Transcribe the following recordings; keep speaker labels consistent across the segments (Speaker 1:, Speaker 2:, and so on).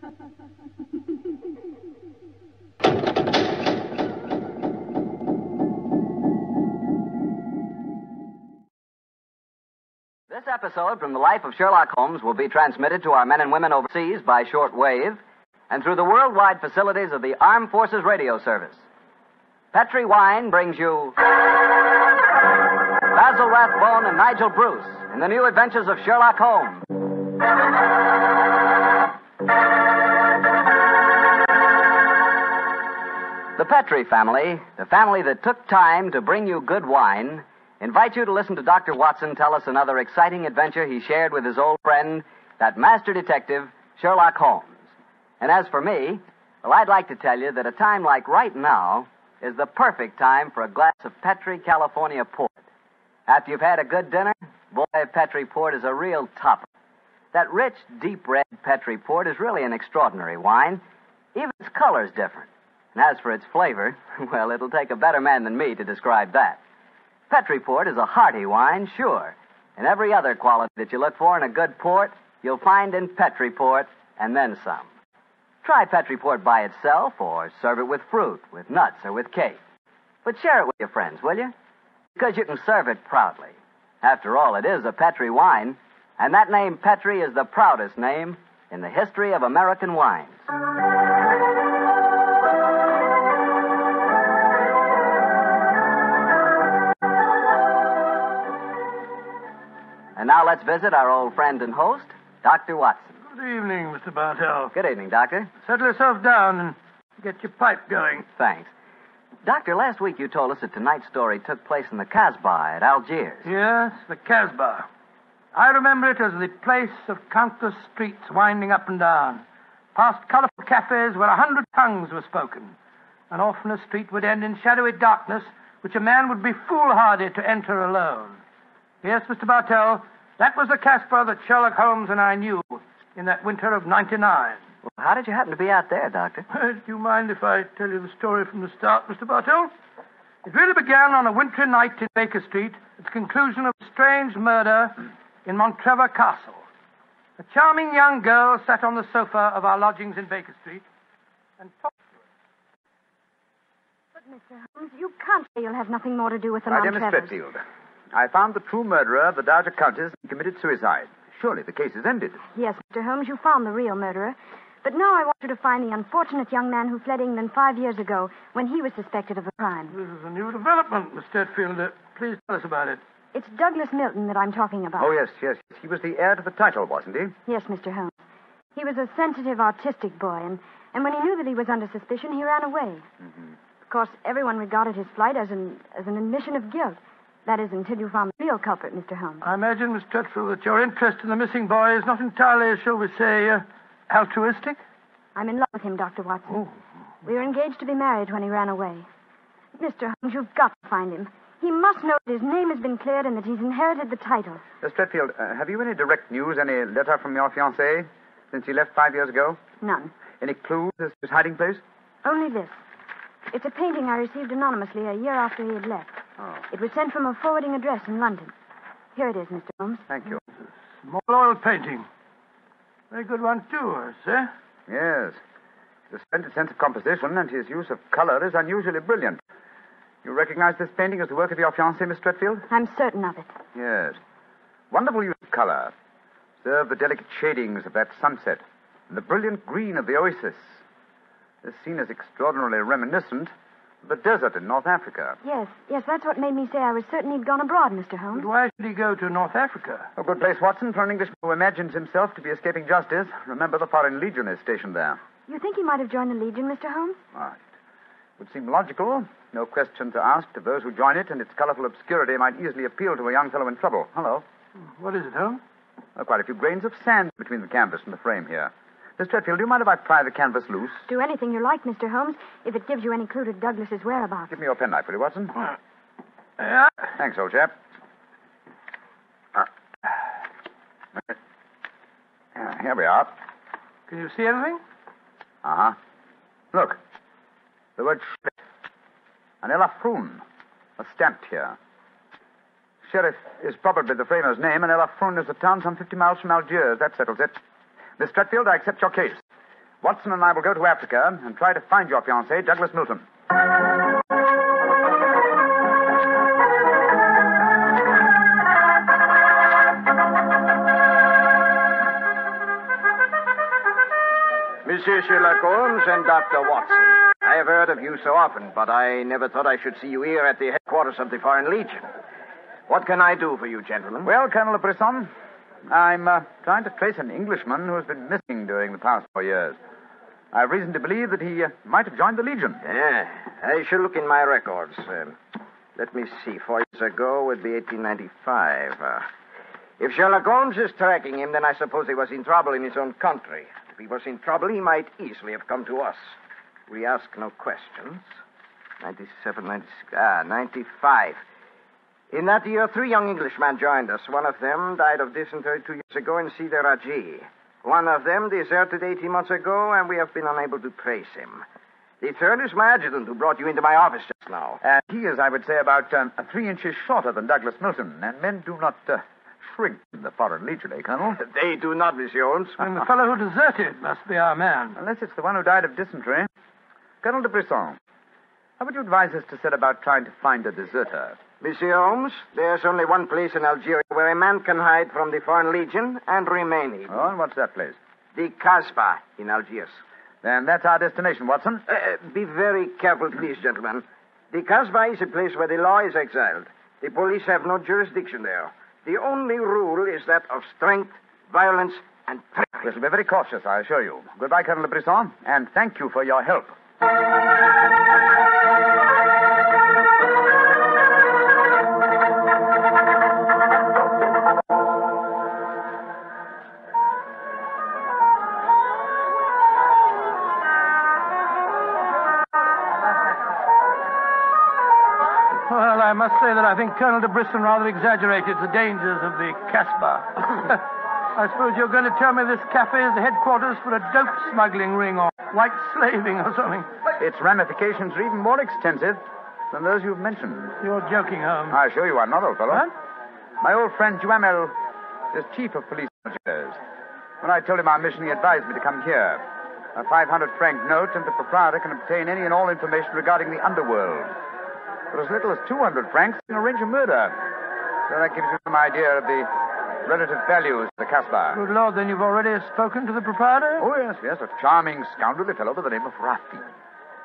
Speaker 1: This episode from the life of Sherlock Holmes will be transmitted to our men and women overseas by short wave and through the worldwide facilities of the Armed Forces Radio Service. Petri Wine brings you Basil Rathbone and Nigel Bruce in the new adventures of Sherlock Holmes. The Petri family, the family that took time to bring you good wine, invite you to listen to Dr. Watson tell us another exciting adventure he shared with his old friend, that master detective, Sherlock Holmes. And as for me, well, I'd like to tell you that a time like right now is the perfect time for a glass of Petri California port. After you've had a good dinner, boy, Petri port is a real topper. That rich, deep red Petri port is really an extraordinary wine. Even its color's different. And as for its flavor, well, it'll take a better man than me to describe that. Petri port is a hearty wine, sure. And every other quality that you look for in a good port, you'll find in Petri port, and then some. Try Petri port by itself, or serve it with fruit, with nuts, or with cake. But share it with your friends, will you? Because you can serve it proudly. After all, it is a Petri wine, and that name Petri is the proudest name in the history of American wines. And now let's visit our old friend and host, Dr. Watson.
Speaker 2: Good evening, Mr. Bartell.
Speaker 1: Good evening, Doctor.
Speaker 2: Settle yourself down and get your pipe going.
Speaker 1: Thanks. Doctor, last week you told us that tonight's story took place in the Casbah at Algiers.
Speaker 2: Yes, the Casbah. I remember it as the place of countless streets winding up and down, past colorful cafes where 100 tongues were spoken, and often a street would end in shadowy darkness which a man would be foolhardy to enter alone. Yes, Mr. Bartell, that was the Casbah that Sherlock Holmes and I knew in that winter of '99.
Speaker 1: Well, how did you happen to be out there, Doctor?
Speaker 2: Do you mind if I tell you the story from the start, Mr. Bartell? It really began on a wintry night in Baker Street at the conclusion of a strange murder in Montrevor Castle. A charming young girl sat on the sofa of our lodgings in Baker Street and talked to us.
Speaker 3: But, Mr. Holmes, you can't say you'll have nothing more to do with the
Speaker 4: My dear
Speaker 3: Montrevors.
Speaker 4: Miss Tretfield, I found the true murderer of the Dowager Countess and committed suicide. Surely the case is ended.
Speaker 3: Yes, Mr. Holmes, you found the real murderer. But now I want you to find the unfortunate young man who fled England 5 years ago when he was suspected of a crime.
Speaker 2: This is a new development, Miss Tretfield. Please tell us about it.
Speaker 3: It's Douglas Milton that I'm talking about.
Speaker 4: Oh, yes. He was the heir to the title, wasn't he?
Speaker 3: Yes, Mr. Holmes. He was a sensitive, artistic boy, and when he knew that he was under suspicion, he ran away.
Speaker 4: Mm-hmm.
Speaker 3: Of course, everyone regarded his flight as an admission of guilt. That is, until you found the real culprit, Mr. Holmes.
Speaker 2: I imagine, Miss Tretfield, that your interest in the missing boy is not entirely, shall we say, altruistic?
Speaker 3: I'm in love with him, Dr. Watson.
Speaker 2: Oh.
Speaker 3: We were engaged to be married when he ran away. Mr. Holmes, you've got to find him. He must know that his name has been cleared and that he's inherited the title.
Speaker 4: Miss Tretfield, have you any direct news, any letter from your fiancé since he left 5 years ago?
Speaker 3: None.
Speaker 4: Any clues as to his hiding place?
Speaker 3: Only this. It's a painting I received anonymously a year after he had left.
Speaker 4: Oh.
Speaker 3: It was sent from a forwarding address in London. Here it is, Mr. Holmes.
Speaker 4: Thank you.
Speaker 2: Small oil painting. Very good one, too, I say.
Speaker 4: Yes. His splendid sense of composition and his use of color is unusually brilliant. You recognize this painting as the work of your fiancé, Miss Tretfield?
Speaker 3: I'm certain of it.
Speaker 4: Yes. Wonderful use of color. Observe the delicate shadings of that sunset and the brilliant green of the oasis. This scene is extraordinarily reminiscent of the desert in North Africa.
Speaker 3: Yes, that's what made me say I was certain he'd gone abroad, Mr. Holmes.
Speaker 2: But why should he go to North Africa?
Speaker 4: A good place, Watson, for an Englishman who imagines himself to be escaping justice. Remember, the Foreign Legion is stationed there.
Speaker 3: You think he might have joined the Legion, Mr. Holmes?
Speaker 4: Right. It would seem logical. No questions are asked of those who join it, and its colorful obscurity might easily appeal to a young fellow in trouble. Hello.
Speaker 2: What is it, Holmes?
Speaker 4: Quite a few grains of sand between the canvas and the frame here. Miss Tretfield, do you mind if I pry the canvas loose?
Speaker 3: Do anything you like, Mr. Holmes, if it gives you any clue to Douglas's whereabouts.
Speaker 4: Give me your penknife, will you, Watson?
Speaker 2: Yeah.
Speaker 4: Thanks, old chap. Here we are.
Speaker 2: Can you see anything?
Speaker 4: Uh-huh. Look. The word sheriff. An Elafroun. Stamped here. Sheriff is probably the framer's name, and Elafroun is a town some 50 miles from Algiers. That settles it. Miss Tretfield, I accept your case. Watson and I will go to Africa and try to find your fiancé, Douglas Milton.
Speaker 5: Monsieur Sherlock Holmes and Dr. Watson. I have heard of you so often, but I never thought I should see you here at the headquarters of the Foreign Legion. What can I do for you, gentlemen?
Speaker 4: Well, Colonel Brisson, I'm trying to trace an Englishman who has been missing during the past 4 years. I have reason to believe that he might have joined the Legion.
Speaker 5: Yeah, I shall look in my records. Let me see. 4 years ago would be 1895. If Sherlock Holmes is tracking him, then I suppose he was in trouble in his own country. If he was in trouble, he might easily have come to us. We ask no questions. 97, 96, 95. In that year, 3 young Englishmen joined us. One of them died of dysentery 2 years ago in Cedar Raji. One of them deserted 18 months ago, and we have been unable to trace him. The third is my adjutant, who brought you into my office just now.
Speaker 4: He is, I would say, about 3 inches shorter than Douglas Milton, and men do not shrink in the Foreign Legion, eh, Colonel?
Speaker 5: They do not, Monsieur Holmes.
Speaker 2: And the fellow who deserted must be our man.
Speaker 4: Unless it's the one who died of dysentery. Colonel de Brisson, how would you advise us to set about trying to find a deserter?
Speaker 5: Monsieur Holmes, there's only one place in Algeria where a man can hide from the Foreign Legion and remain hidden.
Speaker 4: Oh, and what's that place?
Speaker 5: The Casbah in Algiers.
Speaker 4: Then that's our destination, Watson.
Speaker 5: Be very careful, please, gentlemen. The Casbah is a place where the law is exiled. The police have no jurisdiction there. The only rule is that of strength, violence, and treachery.
Speaker 4: We shall be very cautious, I assure you. Goodbye, Colonel de Brisson, and thank you for your help.
Speaker 2: Well, I must say that I think Colonel de Brisson rather exaggerated the dangers of the Casbah. I suppose you're going to tell me this cafe is the headquarters for a dope smuggling ring or white slaving or something.
Speaker 4: Its ramifications are even more extensive than those you've mentioned.
Speaker 2: You're joking, Holmes.
Speaker 4: I assure you I'm not, old fellow.
Speaker 2: What?
Speaker 4: My old friend Duhamel is chief of police in Algiers. When I told him our mission, he advised me to come here. A 500-franc note, and the proprietor can obtain any and all information regarding the underworld. For as little as 200 francs, you can arrange a murder. So that gives you some idea of the relative values of the Casbah.
Speaker 2: Good Lord, then you've already spoken to the proprietor?
Speaker 4: Oh, yes, a charming, scoundrelly fellow by the name of Rafi.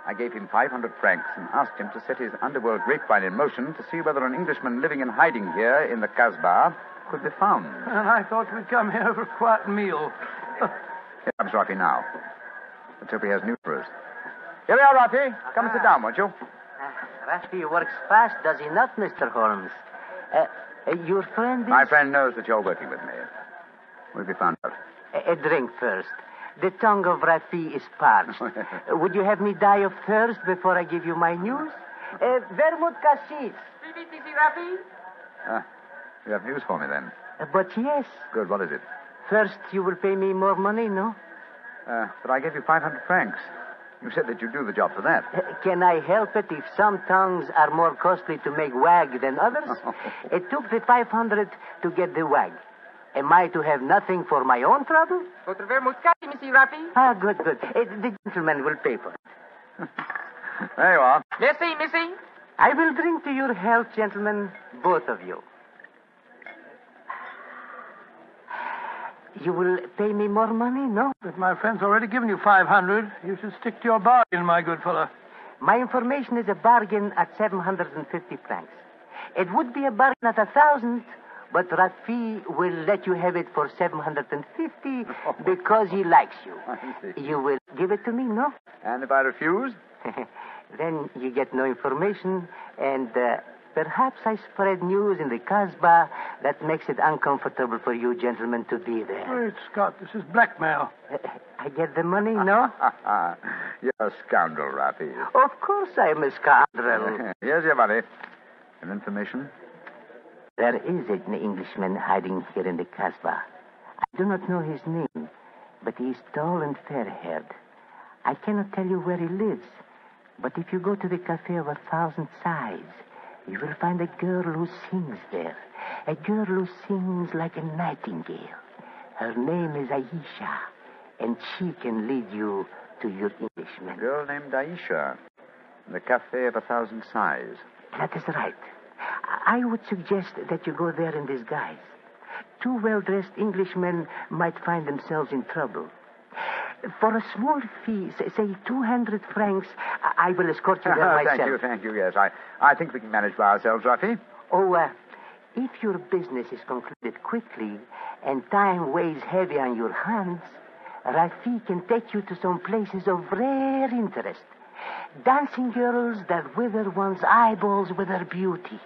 Speaker 4: I gave him 500 francs and asked him to set his underworld grapevine in motion to see whether an Englishman living in hiding here in the Casbah could be found.
Speaker 2: And I thought we'd come here for a quiet meal.
Speaker 4: Here comes Rafi now. Let's hope he has news for us. Here we are, Rafi. Come and sit down, won't you?
Speaker 6: Rafi works fast, does he not, Mr. Holmes? Your friend is...
Speaker 4: My friend knows that you're working with me. We'll be found out.
Speaker 6: A drink first. The tongue of Rafi is parched. Would you have me die of thirst before I give you my news? Vermouth cassis.
Speaker 4: You have news for me, then?
Speaker 6: But yes.
Speaker 4: Good, what is it?
Speaker 6: First, you will pay me more money, no?
Speaker 4: But I gave you 500 francs. You said that you'd do the job for that.
Speaker 6: Can I help it if some tongues are more costly to make wag than others? It took the 500 to get the wag. Am I to have nothing for my own trouble? Ah, good. The gentleman will pay for it.
Speaker 4: There you are.
Speaker 6: Missy. I will drink to your health, gentlemen, both of you. You will pay me more money, no?
Speaker 2: But my friend's already given you 500. You should stick to your bargain, my good fellow.
Speaker 6: My information is a bargain at 750 francs. It would be a bargain at 1,000, but Rafi will let you have it for 750 because he likes you.
Speaker 4: I see.
Speaker 6: You will give it to me, no?
Speaker 4: And if I refuse?
Speaker 6: Then you get no information, and perhaps I spread news in the Casbah that makes it uncomfortable for you gentlemen to be there.
Speaker 2: Great Scott, this is blackmail.
Speaker 6: I get the money, no?
Speaker 4: You're a scoundrel, Rafi.
Speaker 6: Of course I'm a scoundrel.
Speaker 4: Here's your money. And information?
Speaker 6: There is an Englishman hiding here in the Casbah. I do not know his name, but he is tall and fair-haired. I cannot tell you where he lives, but if you go to the Cafe of 1,000 Sighs, you will find a girl who sings there. A girl who sings like a nightingale. Her name is Aisha. and she can lead you to your Englishman.
Speaker 4: A girl named Aisha, in the Cafe of 1,000 Sighs.
Speaker 6: That is right. I would suggest that you go there in disguise. Two well-dressed Englishmen might find themselves in trouble. For a small fee, say 200 francs, I will escort you there myself.
Speaker 4: Thank you, yes. I think we can manage by ourselves, Rafi.
Speaker 6: Oh, if your business is concluded quickly and time weighs heavy on your hands, Rafi can take you to some places of rare interest. Dancing girls that wither one's eyeballs with their beauty.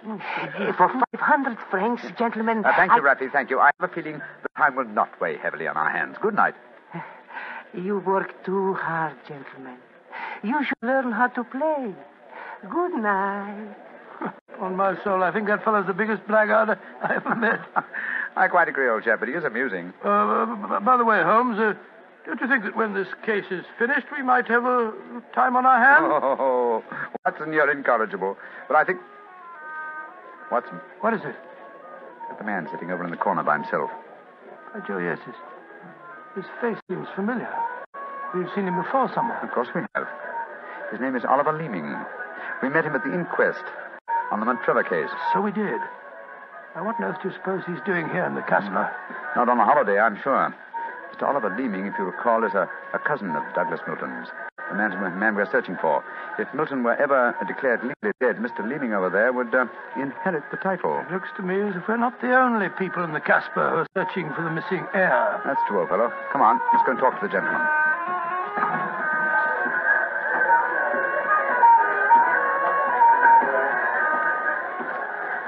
Speaker 6: For 500 francs, gentlemen...
Speaker 4: Thank you, Rafi, thank you. I have a feeling the time will not weigh heavily on our hands. Good night.
Speaker 6: You work too hard, gentlemen. You should learn how to play. Good night.
Speaker 2: On my soul, I think that fellow's the biggest blackguard I ever met.
Speaker 4: I quite agree, old chap, but he is amusing.
Speaker 2: By the way, Holmes, don't you think that when this case is finished, we might have a time on our hands?
Speaker 4: Oh, Watson, you're incorrigible. But I think... Watson.
Speaker 2: What is it?
Speaker 4: The man sitting over in the corner by himself.
Speaker 2: By Joe, yes, his face seems familiar. We've seen him before somewhere.
Speaker 4: Of course we have. His name is Oliver Leeming. We met him at the inquest on the Montrevor case.
Speaker 2: So we did. Now, what on earth do you suppose he's doing here in the Casbah?
Speaker 4: Not on a holiday, I'm sure. Mr. Oliver Leeming, if you recall, is a cousin of Douglas Milton's, the man we're searching for. If Milton were ever declared legally dead, Mr. Leeming over there would inherit the title.
Speaker 2: It looks to me as if we're not the only people in the Casbah who are searching for the missing heir.
Speaker 4: That's true, old fellow. Come on, let's go and talk to the gentleman.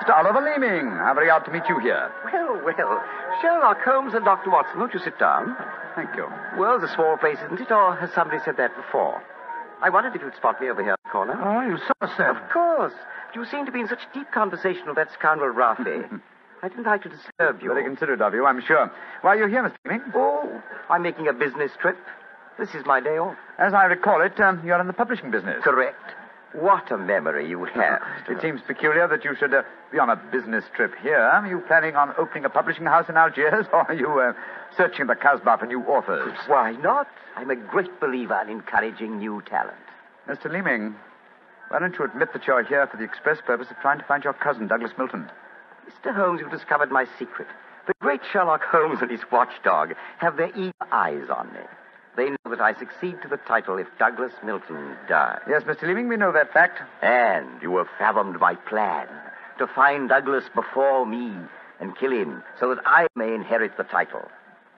Speaker 4: Mr. Oliver Leeming, how very odd to meet you here.
Speaker 7: Well. Sherlock Holmes and Dr. Watson, won't you sit down?
Speaker 4: Thank you.
Speaker 7: Well, it's a small place, isn't it? Or has somebody said that before? I wondered if you'd spot me over here in the corner.
Speaker 2: Oh, you so said.
Speaker 7: Of course. You seem to be in such deep conversation with that scoundrel Rafi. I didn't like to disturb you.
Speaker 4: Very considerate of you, I'm sure. Why are you here, Mr. Leeming?
Speaker 7: Oh, I'm making a business trip. This is my day off.
Speaker 4: As I recall it, you're in the publishing business.
Speaker 7: Correct. What a memory you have.
Speaker 4: It seems peculiar that you should be on a business trip here. Are you planning on opening a publishing house in Algiers, or are you searching the Casbah for new authors?
Speaker 7: Why not? I'm a great believer in encouraging new talent.
Speaker 4: Mr. Leeming, why don't you admit that you're here for the express purpose of trying to find your cousin, Douglas Milton?
Speaker 7: Mr. Holmes, you've discovered my secret. The great Sherlock Holmes and his watchdog have their eager eyes on me. They know that I succeed to the title if Douglas Milton dies.
Speaker 4: Yes, Mr. Leeming, we know that fact.
Speaker 7: And you have fathomed my plan to find Douglas before me and kill him so that I may inherit the title.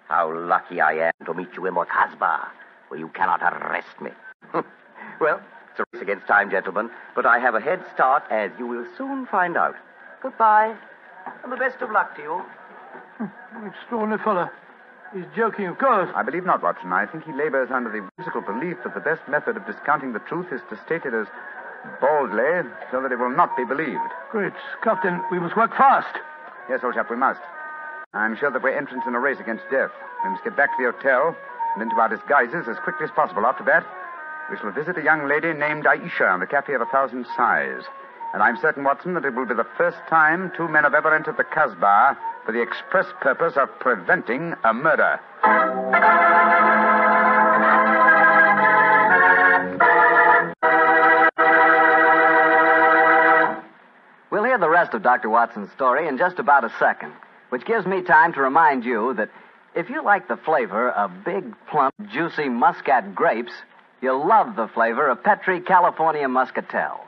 Speaker 7: How lucky I am to meet you in the Casbah, where you cannot arrest me. Well, it's a race against time, gentlemen, but I have a head start, as you will soon find out. Goodbye, and the best of luck to you.
Speaker 2: Extraordinary fellow. He's joking, of course.
Speaker 4: I believe not, Watson. I think he labors under the whimsical belief that the best method of discounting the truth is to state it as baldly so that it will not be believed.
Speaker 2: Great Scott, then we must work fast.
Speaker 4: Yes, old chap, we must. I'm sure that we're entrants in a race against death. We must get back to the hotel and into our disguises as quickly as possible. After that, we shall visit a young lady named Aisha in the Cafe of 1,000 Sighs. And I'm certain, Watson, that it will be the first time two men have ever entered the Casbah for the express purpose of preventing a murder.
Speaker 1: We'll hear the rest of Dr. Watson's story in just about a second, which gives me time to remind you that if you like the flavor of big, plump, juicy Muscat grapes, you'll love the flavor of Petri California Muscatel.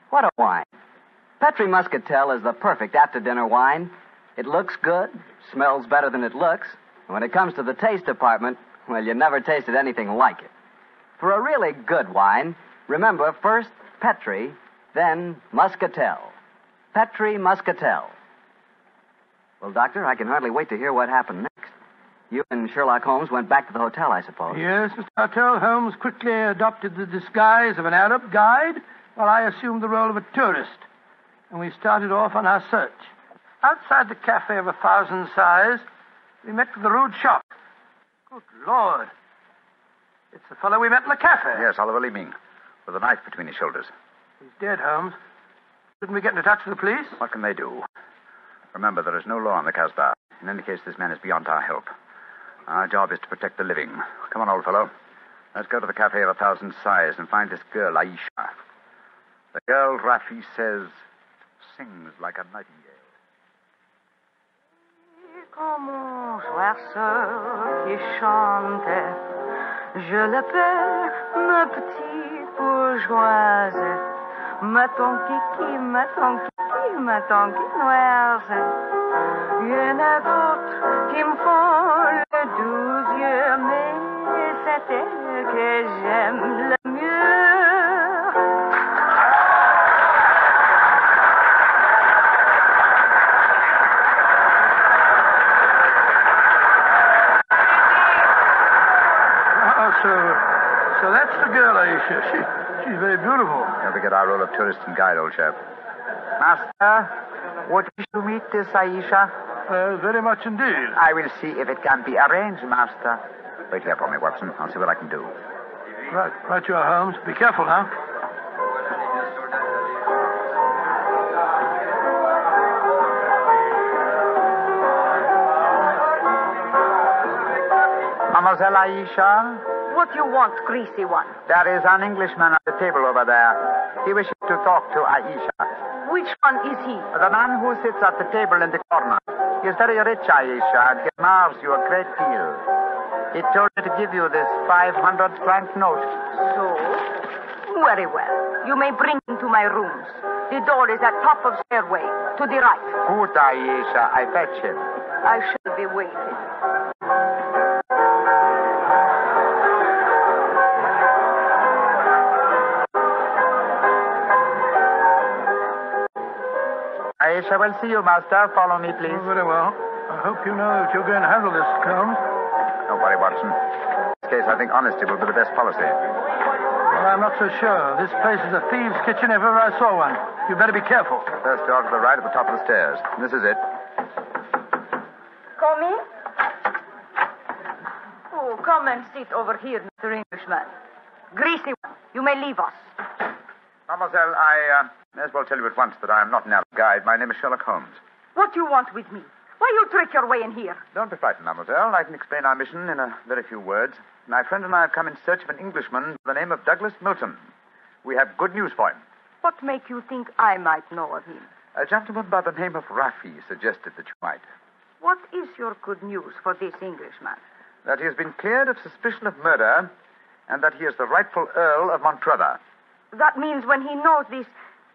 Speaker 1: What a wine. Petri Muscatel is the perfect after-dinner wine. It looks good, smells better than it looks, and when it comes to the taste department, well, you never tasted anything like it. For a really good wine, remember first Petri, then Muscatel. Petri Muscatel. Well, Doctor, I can hardly wait to hear what happened next. You and Sherlock Holmes went back to the hotel, I suppose.
Speaker 2: Yes, Mr. Hotel. Holmes quickly adopted the disguise of an Arab guide, while I assumed the role of a tourist. And we started off on our search. Outside the Cafe of 1,000 Sighs, we met with a rude shock. Good Lord. It's the fellow we met in the cafe.
Speaker 4: Yes, Oliver Leeming, with a knife between his shoulders.
Speaker 2: He's dead, Holmes. Shouldn't we get into touch with the police?
Speaker 4: What can they do? Remember, there is no law on the Casbah. In any case, this man is beyond our help. Our job is to protect the living. Come on, old fellow. Let's go to the Cafe of 1,000 Sighs and find this girl, Aisha. The girl, Rafi says, sings like a nightingale.
Speaker 8: Comme un oiseau qui chante, je l'appelle ma petite bourgeoise, ma tonquiki, ma tonquiki, ma tonquinoise. Il y en a d'autres qui me font le doux yeux, mais c'est elle que j'aime le mieux.
Speaker 2: So that's the girl, Aisha. She's very beautiful.
Speaker 4: Don't forget our role of tourist and guide, old chap.
Speaker 9: Master, would you to meet this Aisha?
Speaker 2: Very much indeed.
Speaker 9: I will see if it can be arranged, Master.
Speaker 4: Wait here for me, Watson. I'll see what I can do.
Speaker 2: Right you are, Holmes. Be careful now.
Speaker 9: Mademoiselle Aisha?
Speaker 8: What do you want, greasy one?
Speaker 9: There is an Englishman at the table over there. He wishes to talk to Aisha.
Speaker 8: Which one is he?
Speaker 9: The man who sits at the table in the corner. He is very rich, Aisha, and he admires you a great deal. He told me to give you this 500-franc note.
Speaker 8: So? Very well. You may bring him to my rooms. The door is at top of stairway, to the right.
Speaker 9: Good, Aisha. I fetch him.
Speaker 8: I shall be waiting.
Speaker 9: Aisha will see you, Master. Follow me, please.
Speaker 2: Oh, very well. I hope you know that you're going to handle this, Holmes.
Speaker 4: Don't worry, Watson. In this case, I think honesty will be the best policy.
Speaker 2: Well, I'm not so sure. This place is a thieves' kitchen if ever I saw one. You better be careful.
Speaker 4: First door to the right at the top of the stairs. This is it.
Speaker 8: Come in. Oh, come and sit over here, Mr. Englishman. Greasy one, you may leave us.
Speaker 4: Mademoiselle, I may as well tell you at once that I am not an Arab guide. My name is Sherlock Holmes.
Speaker 8: What do you want with me? Why you trick your way in here?
Speaker 4: Don't be frightened, mademoiselle. I can explain our mission in a very few words. My friend and I have come in search of an Englishman by the name of Douglas Milton. We have good news for him.
Speaker 8: What make you think I might know of him?
Speaker 4: A gentleman by the name of Rafi suggested that you might.
Speaker 8: What is your good news for this Englishman?
Speaker 4: That he has been cleared of suspicion of murder and that he is the rightful Earl of Montrevor.
Speaker 8: That means when he knows this,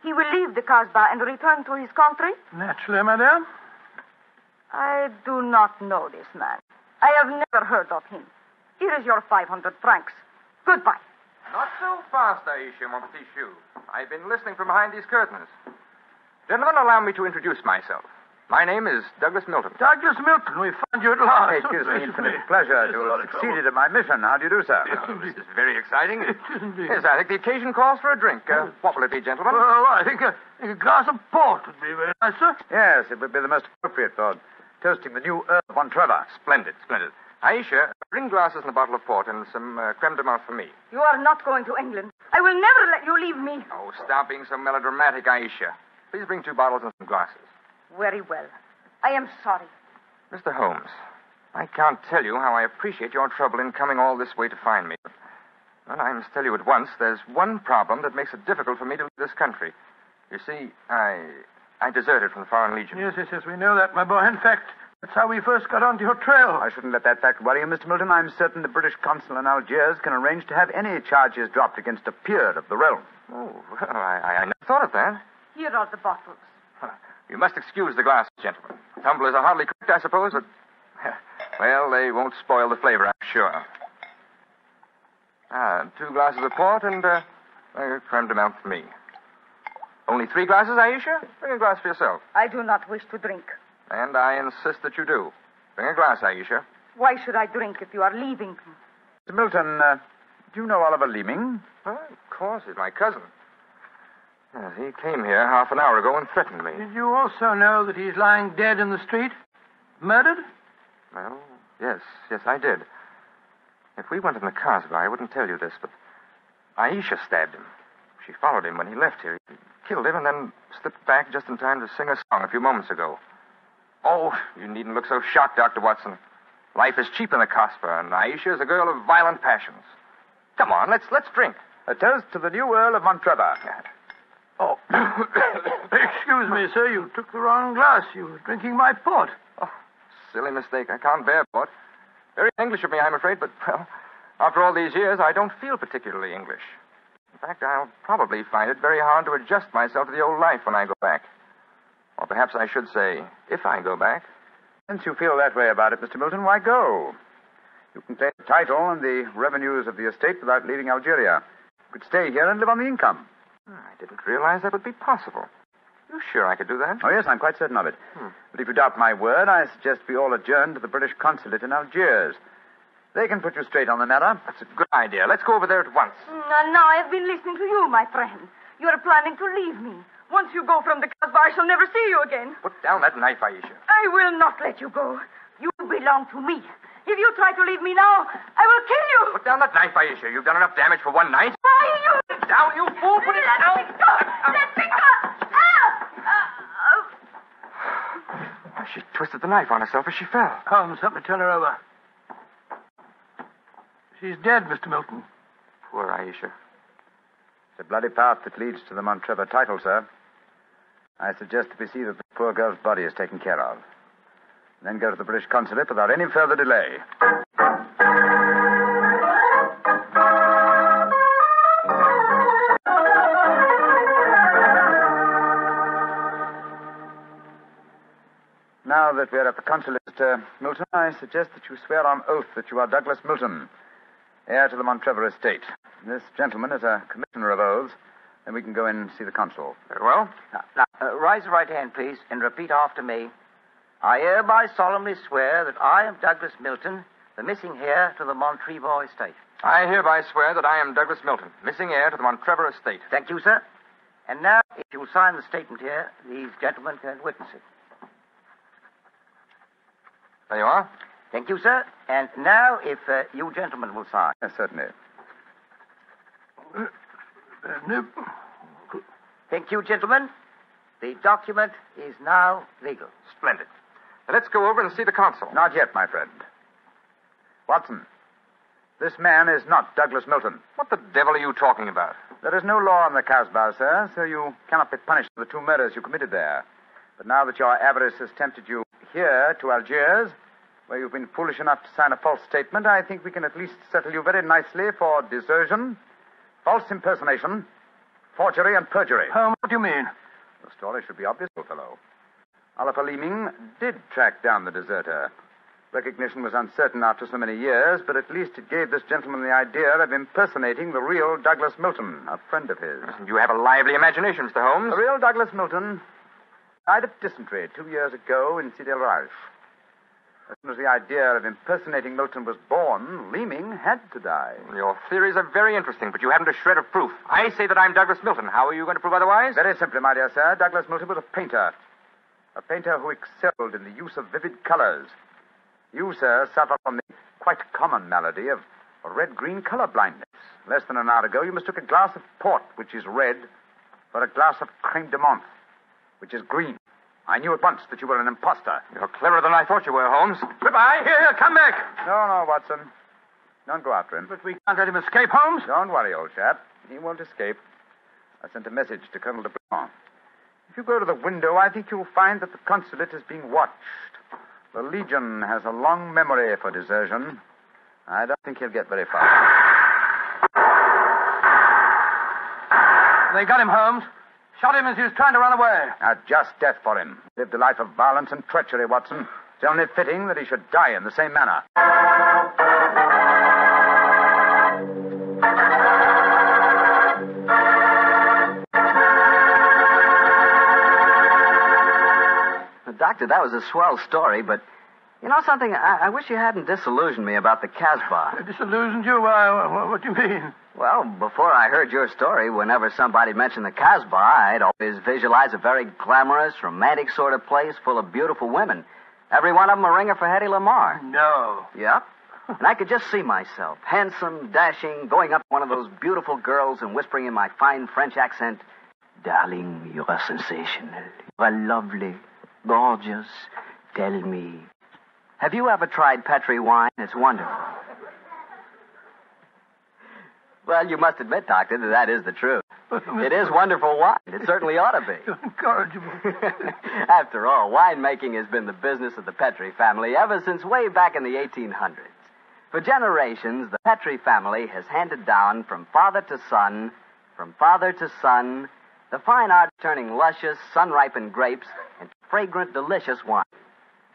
Speaker 8: he will leave the Casbah and return to his country?
Speaker 2: Naturally, madame.
Speaker 8: I do not know this man. I have never heard of him. Here is your 500 francs. Goodbye.
Speaker 10: Not so fast, Aisha, mon petit chou. I've been listening from behind these curtains. Gentlemen, allow me to introduce myself. My name is Douglas Milton.
Speaker 2: Douglas Milton, we find you at last.
Speaker 4: It gives me infinite pleasure to have succeeded in my mission. How do you do, sir?
Speaker 10: This is very exciting.
Speaker 2: It is indeed.
Speaker 10: Yes, I think the occasion calls for a drink. What will it be, gentlemen?
Speaker 2: Well, I think a glass of port would be very nice, sir.
Speaker 4: Yes, it would be the most appropriate for toasting the new Earl of Montrevor.
Speaker 10: Splendid, splendid. Aisha, bring glasses and a bottle of port and some creme de menthe for me.
Speaker 8: You are not going to England. I will never let you leave me.
Speaker 10: Oh, stop being so melodramatic, Aisha. Please bring 2 bottles and some glasses.
Speaker 8: Very well. I am sorry.
Speaker 10: Mr. Holmes, I can't tell you how I appreciate your trouble in coming all this way to find me. But I must tell you at once, there's one problem that makes it difficult for me to leave this country. You see, I deserted from the Foreign Legion.
Speaker 2: Yes, we know that, my boy. In fact, that's how we first got onto your trail.
Speaker 4: I shouldn't let that fact worry you, Mr. Milton. I'm certain the British consul in Algiers can arrange to have any charges dropped against a peer of the realm.
Speaker 10: Oh, well, I never thought of that.
Speaker 8: Here are the bottles.
Speaker 10: You must excuse the glasses, gentlemen. Tumblers are hardly cooked, I suppose, but... Well, they won't spoil the flavor, I'm sure. 2 glasses of port and creme de menthe for me. Only 3 glasses, Aisha? Bring a glass for yourself.
Speaker 8: I do not wish to drink.
Speaker 10: And I insist that you do. Bring a glass, Aisha.
Speaker 8: Why should I drink if you are leaving?
Speaker 4: Mr. Milton, do you know Oliver Leeming?
Speaker 10: Of course, he's my cousin. Yes, he came here half an hour ago and threatened me.
Speaker 2: Did you also know that he's lying dead in the street? Murdered?
Speaker 10: Well, yes, I did. If we went in the Casbah, I wouldn't tell you this, but Aisha stabbed him. She followed him when he left here. He killed him and then slipped back just in time to sing a song a few moments ago. Oh, you needn't look so shocked, Dr. Watson. Life is cheap in the Casbah, and Aisha is a girl of violent passions. Come on, let's drink.
Speaker 4: A toast to the new Earl of Montrevor.
Speaker 2: Oh, excuse me, sir. You took the wrong glass. You were drinking my port.
Speaker 10: Oh, silly mistake. I can't bear port. Very English of me, I'm afraid, but, well, after all these years, I don't feel particularly English. In fact, I'll probably find it very hard to adjust myself to the old life when I go back. Or perhaps I should say, if I go back.
Speaker 4: Since you feel that way about it, Mr. Milton, why go? You can claim the title and the revenues of the estate without leaving Algeria. You could stay here and live on the income.
Speaker 10: I didn't realize that would be possible. You sure I could do that?
Speaker 4: Oh, yes, I'm quite certain of it. But if you doubt my word, I suggest we all adjourn to the British consulate in Algiers. They can put you straight on the matter.
Speaker 10: That's a good idea. Let's go over there at once.
Speaker 8: Now I've been listening to you, my friend. You're planning to leave me. Once you go from the Casbah, I shall never see you again.
Speaker 10: Put down that knife, Aisha.
Speaker 8: I will not let you go. You belong to me. If you try to leave me now, I will kill you.
Speaker 10: Put down that knife, Aisha. You've done enough damage for one night.
Speaker 8: Why, you...
Speaker 10: Put it down, you fool. Put it down.
Speaker 8: Let me go. Let me go.
Speaker 10: She twisted the knife on herself as she fell.
Speaker 2: Holmes, help me turn her over. She's dead, Mr. Milton.
Speaker 10: Poor Aisha.
Speaker 4: It's a bloody path that leads to the Montrevor title, sir. I suggest that we see that the poor girl's body is taken care of. Then go to the British consulate without any further delay. Now that we're at the consulate, Mr. Milton, I suggest that you swear on oath that you are Douglas Milton, heir to the Montrevor estate. This gentleman is a commissioner of oaths, and we can go in and see the consul.
Speaker 10: Very well.
Speaker 6: Now, raise your right hand, please, and repeat after me. I hereby solemnly swear that I am Douglas Milton, the missing heir to the Montrevor estate.
Speaker 10: I hereby swear that I am Douglas Milton, missing heir to the Montrevor estate.
Speaker 6: Thank you, sir. And now, if you will sign the statement here, these gentlemen can witness it.
Speaker 10: There you are.
Speaker 6: Thank you, sir. And now, if you gentlemen will sign.
Speaker 4: Yes, certainly.
Speaker 6: Thank you, gentlemen. The document is now legal.
Speaker 10: Splendid. Now let's go over and see the consul.
Speaker 4: Not yet, my friend. Watson, this man is not Douglas Milton.
Speaker 10: What the devil are you talking about?
Speaker 4: There is no law in the Casbah, sir, so you cannot be punished for the 2 murders you committed there. But now that your avarice has tempted you here to Algiers, where you've been foolish enough to sign a false statement, I think we can at least settle you very nicely for desertion, false impersonation, forgery, and perjury.
Speaker 2: What do you mean?
Speaker 4: The story should be obvious, old fellow. Oliver Leeming did track down the deserter. Recognition was uncertain after so many years, but at least it gave this gentleman the idea of impersonating the real Douglas Milton, a friend of his.
Speaker 10: You have a lively imagination, Mr. Holmes.
Speaker 4: The real Douglas Milton died of dysentery 2 years ago in Sidi El Raj. As soon as the idea of impersonating Milton was born, Leeming had to die.
Speaker 10: Your theories are very interesting, but you haven't a shred of proof. I say that I'm Douglas Milton. How are you going to prove otherwise?
Speaker 4: Very simply, my dear sir. Douglas Milton was a painter. A painter who excelled in the use of vivid colors. You, sir, suffer from the quite common malady of red-green color blindness. Less than an hour ago, you mistook a glass of port, which is red, for a glass of creme de menthe, which is green. I knew at once that you were an imposter.
Speaker 10: You're cleverer than I thought you were, Holmes. Goodbye. Here, come back.
Speaker 4: No, Watson. Don't go after him.
Speaker 2: But we can't let him escape, Holmes.
Speaker 4: Don't worry, old chap. He won't escape. I sent a message to Colonel de Blanc. If you go to the window, I think you'll find that the consulate is being watched. The Legion has a long memory for desertion. I don't think he'll get very far.
Speaker 2: They got him, Holmes. Shot him as he was trying to run away.
Speaker 4: A just death for him. Lived a life of violence and treachery, Watson. It's only fitting that he should die in the same manner.
Speaker 1: Doctor, that was a swell story, but you know something? I wish you hadn't disillusioned me about the Casbah.
Speaker 2: Disillusioned you? What do you mean?
Speaker 1: Well, before I heard your story, whenever somebody mentioned the Casbah, I'd always visualize a very glamorous, romantic sort of place full of beautiful women. Every one of them a ringer for Hedy Lamarr.
Speaker 2: No.
Speaker 1: Yep. And I could just see myself, handsome, dashing, going up to one of those beautiful girls and whispering in my fine French accent, "Darling, you are sensational. You are lovely, gorgeous. Tell me, Have you ever tried Petri wine? It's wonderful. Well, you must admit, Doctor, that is the truth. It is wonderful wine. It certainly ought to be.
Speaker 2: You're incorrigible.
Speaker 1: After all, winemaking has been the business of the Petri family ever since way back in the 1800s. For generations, the Petri family has handed down from father to son, the fine art of turning luscious, sun-ripened grapes into fragrant, delicious wine.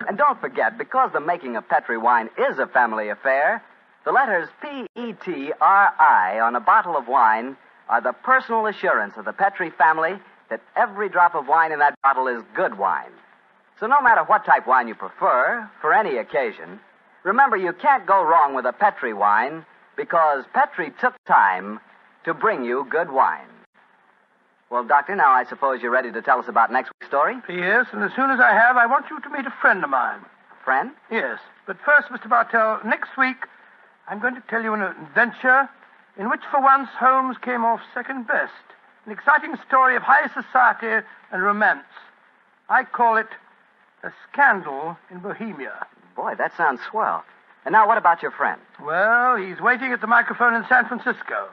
Speaker 1: And don't forget, because the making of Petri wine is a family affair, the letters P-E-T-R-I on a bottle of wine are the personal assurance of the Petri family that every drop of wine in that bottle is good wine. So no matter what type wine you prefer, for any occasion, remember you can't go wrong with a Petri wine because Petri took time to bring you good wine. Well, Doctor, now I suppose you're ready to tell us about next week's story?
Speaker 2: Yes, and as soon as I have, I want you to meet a friend of mine.
Speaker 1: A friend?
Speaker 2: Yes, but first, Mr. Bartell, next week I'm going to tell you an adventure in which for once Holmes came off second best. An exciting story of high society and romance. I call it A Scandal in Bohemia.
Speaker 1: Boy, that sounds swell. And now what about your friend?
Speaker 2: Well, he's waiting at the microphone in San Francisco.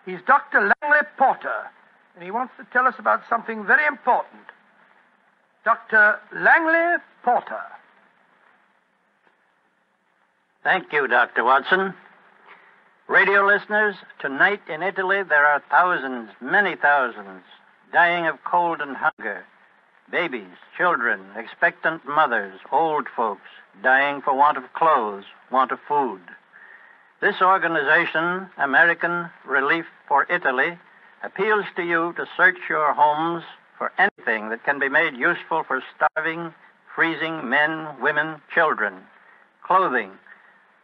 Speaker 2: He's Dr. Langley Porter, and he wants to tell us about something very important. Dr. Langley Porter.
Speaker 11: Thank you, Dr. Watson. Radio listeners, tonight in Italy there are thousands, many thousands, dying of cold and hunger. Babies, children, expectant mothers, old folks, dying for want of clothes, want of food. This organization, American Relief for Italy, appeals to you to search your homes for anything that can be made useful for starving, freezing men, women, children. Clothing,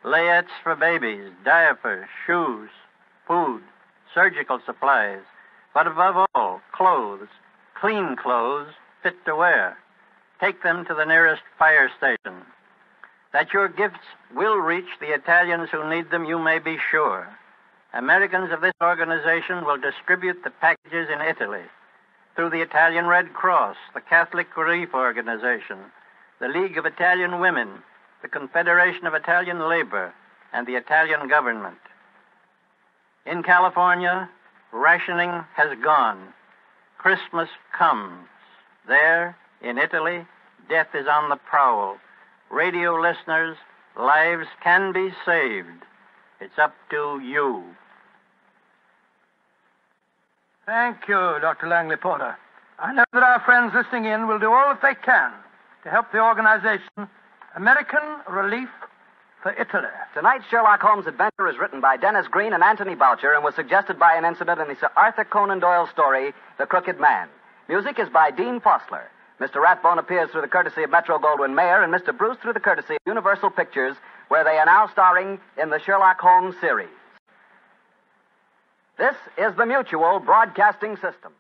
Speaker 11: layettes for babies, diapers, shoes, food, surgical supplies, but above all, clothes, clean clothes, fit to wear. Take them to the nearest fire station. That your gifts will reach the Italians who need them, you may be sure. Americans of this organization will distribute the packages in Italy through the Italian Red Cross, the Catholic Relief Organization, the League of Italian Women, the Confederation of Italian Labor, and the Italian government. In California, rationing has gone. Christmas comes. There, in Italy, death is on the prowl. Radio listeners, lives can be saved. It's up to you.
Speaker 2: Thank you, Dr. Langley Porter. I know that our friends listening in will do all that they can to help the organization American Relief for Italy.
Speaker 1: Tonight's Sherlock Holmes adventure is written by Dennis Green and Anthony Boucher and was suggested by an incident in the Sir Arthur Conan Doyle story, The Crooked Man. Music is by Dean Fossler. Mr. Rathbone appears through the courtesy of Metro-Goldwyn-Mayer and Mr. Bruce through the courtesy of Universal Pictures, where they are now starring in the Sherlock Holmes series. This is the Mutual Broadcasting System.